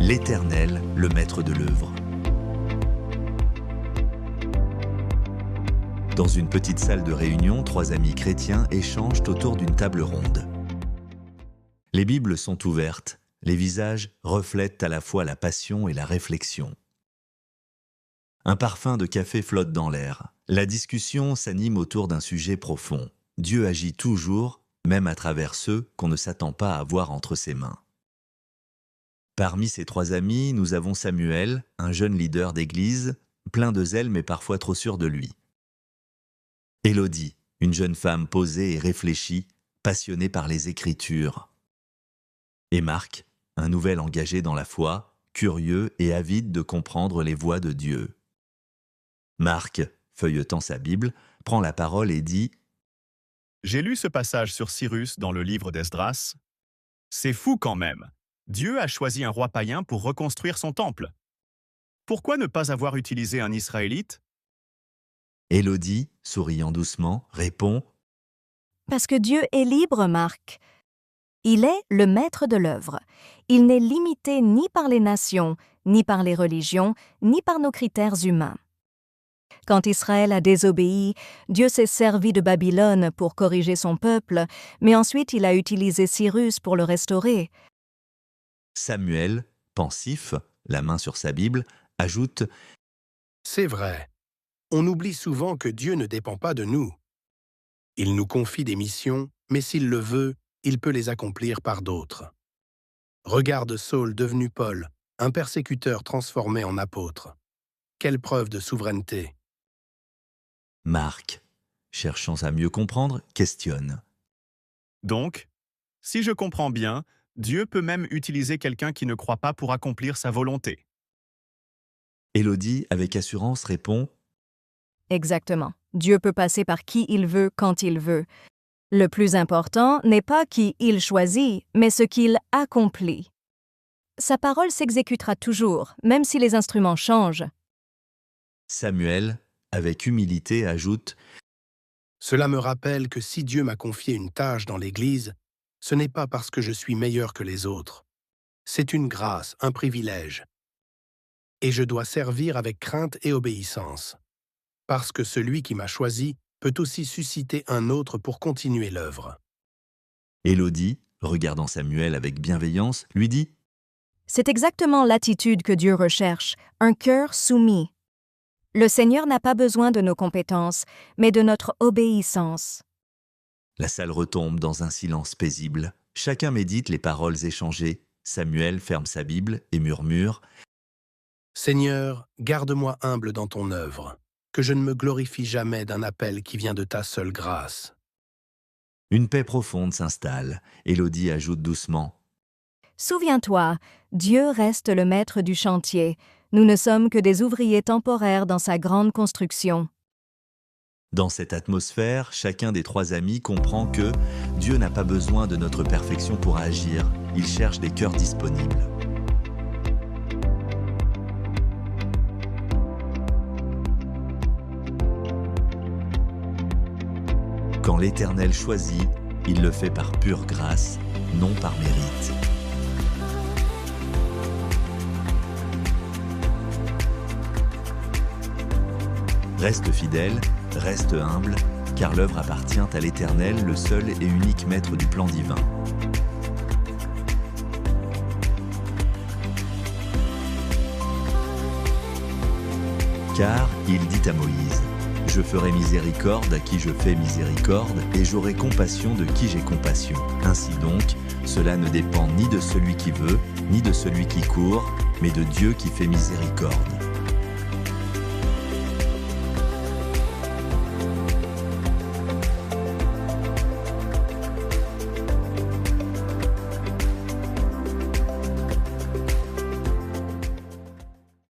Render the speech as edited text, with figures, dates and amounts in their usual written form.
L'Éternel, le maître de l'œuvre. Dans une petite salle de réunion, 3 amis chrétiens échangent autour d'une table ronde. Les Bibles sont ouvertes, les visages reflètent à la fois la passion et la réflexion. Un parfum de café flotte dans l'air. La discussion s'anime autour d'un sujet profond. Dieu agit toujours, même à travers ceux qu'on ne s'attend pas à voir entre ses mains. Parmi ces 3 amis, nous avons Samuel, un jeune leader d'église, plein de zèle mais parfois trop sûr de lui. Élodie, une jeune femme posée et réfléchie, passionnée par les Écritures. Et Marc, un nouvel engagé dans la foi, curieux et avide de comprendre les voies de Dieu. Marc, feuilletant sa Bible, prend la parole et dit « J'ai lu ce passage sur Cyrus dans le livre d'Esdras. C'est fou quand même. Dieu a choisi un roi païen pour reconstruire son temple. Pourquoi ne pas avoir utilisé un Israélite ?» Élodie, souriant doucement, répond « Parce que Dieu est libre, Marc. Il est le maître de l'œuvre. Il n'est limité ni par les nations, ni par les religions, ni par nos critères humains. Quand Israël a désobéi, Dieu s'est servi de Babylone pour corriger son peuple, mais ensuite il a utilisé Cyrus pour le restaurer. » Samuel, pensif, la main sur sa Bible, ajoute « C'est vrai. On oublie souvent que Dieu ne dépend pas de nous. Il nous confie des missions, mais s'il le veut, il peut les accomplir par d'autres. Regarde Saul devenu Paul, un persécuteur transformé en apôtre. Quelle preuve de souveraineté !» Marc, cherchant à mieux comprendre, questionne. Donc, si je comprends bien, Dieu peut même utiliser quelqu'un qui ne croit pas pour accomplir sa volonté. Élodie, avec assurance, répond Exactement. Dieu peut passer par qui il veut quand il veut. Le plus important n'est pas qui il choisit, mais ce qu'il accomplit. Sa parole s'exécutera toujours, même si les instruments changent. Samuel, avec humilité, ajoute « Cela me rappelle que si Dieu m'a confié une tâche dans l'Église, ce n'est pas parce que je suis meilleur que les autres. C'est une grâce, un privilège. Et je dois servir avec crainte et obéissance. Parce que celui qui m'a choisi peut aussi susciter un autre pour continuer l'œuvre. » Élodie, regardant Samuel avec bienveillance, lui dit « C'est exactement l'attitude que Dieu recherche, un cœur soumis. Le Seigneur n'a pas besoin de nos compétences, mais de notre obéissance. » La salle retombe dans un silence paisible. Chacun médite les paroles échangées. Samuel ferme sa Bible et murmure « Seigneur, garde-moi humble dans ton œuvre, que je ne me glorifie jamais d'un appel qui vient de ta seule grâce. » Une paix profonde s'installe. Élodie ajoute doucement « Souviens-toi, Dieu reste le maître du chantier. Nous ne sommes que des ouvriers temporaires dans sa grande construction. » Dans cette atmosphère, chacun des 3 amis comprend que Dieu n'a pas besoin de notre perfection pour agir. Il cherche des cœurs disponibles. Quand l'Éternel choisit, il le fait par pure grâce, non par mérite. Reste fidèle, reste humble, car l'œuvre appartient à l'Éternel, le seul et unique maître du plan divin. Car il dit à Moïse, « Je ferai miséricorde à qui je fais miséricorde, et j'aurai compassion de qui j'ai compassion. Ainsi donc, cela ne dépend ni de celui qui veut, ni de celui qui court, mais de Dieu qui fait miséricorde. »